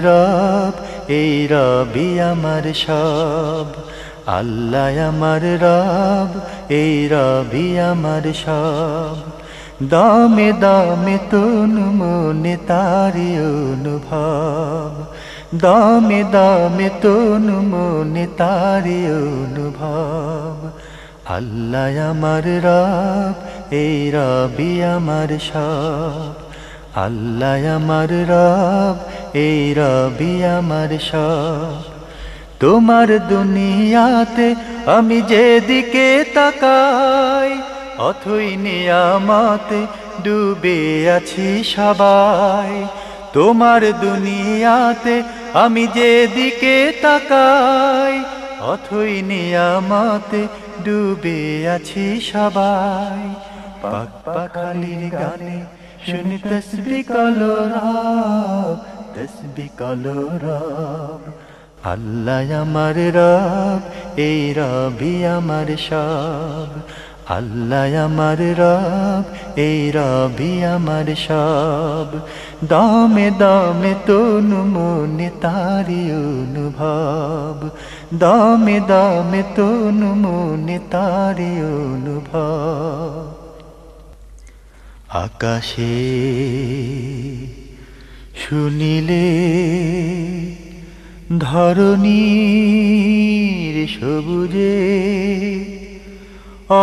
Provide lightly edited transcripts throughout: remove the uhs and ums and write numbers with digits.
রব এই রবি আমার সব, আল্লাহ আমার রব এই রবি আমার সব। দামে দামে তন মনে তারি অনুভব, দামে দামে তন মনে তারি অনুভব। আল্লাহ আমার রব এই রবি আমার সব, আল্লাহ আমার রব এই রবি আমার সব। তোমার দুনিয়াতে আমি যেদিকে তাকাই, অথই নিয়ামতে ডুবে আছি সবাই। তোমার দুনিয়াতে আমি যেদিকে তাকাই, অথই নিয়ামতে ডুবে আছি সবাই। পাক পাখালির গানে শুনি তসবিহ কালো রব, তসবিহ কালো রব। আল্লাহ আমার রব এই রবি আমার সব, আল্লাহ আমার রব এই রবি আমার সব। দামে দামে তন মনে তারি অনুভব, দামে দামে তন মনে তারি অনুভব। আকাশে শুনিলে ধরণীর সবুজে,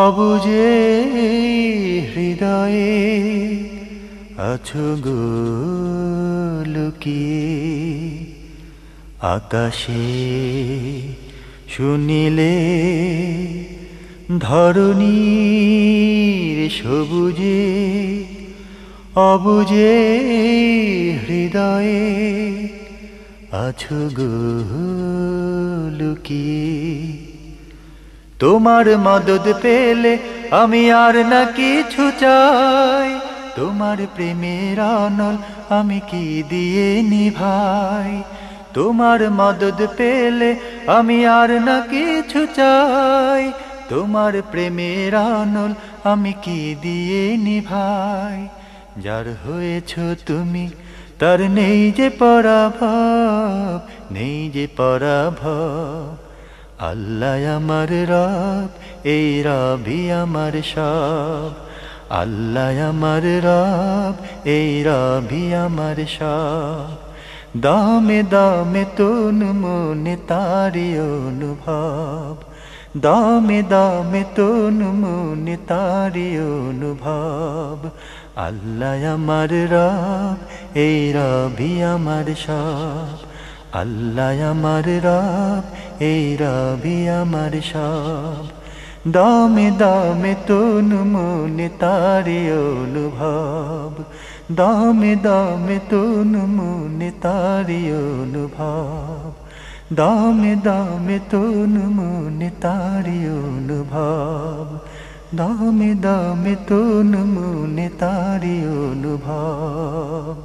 অবুজে হৃদয়ে আছো গো লুকিয়ে। আকাশে শুনিলে ধরণীর সবুজে, অবুজে হৃদয়ে আছো গো লুকিয়ে। তোমার মদদ পেলে আমি আর না কিছু চাই, তোমার প্রেমের অনল আমি কি দিয়ে নিভাই। তোমার মদদ পেলে আমি আর না কিছু চাই, তোমার প্রেমের অনল আমি কি দিয়ে নিভাই। যার হয়েছ তুমি তার নেই যে পরাভব, নেই যে পরাভব। আল্লাহ আমার রব এই রবি আমার সব, আল্লাহ আমার রব এই রবি আমার সব। দামে দামে তন মনে তারি অনুভব, দামে দামে তন মনে তারি অনুভব। আল্লাহ আমার রব এই রবি আমার সব, আল্লাহ আমার রব এই রবি আমার সব। দামে দামে তন মনে তারি অনুভব, দামে দামে তন মনে তারি অনুভব, দামে দামে তন মনে তারি অনুভব, দামে দামে তন মনে তারি অনুভব।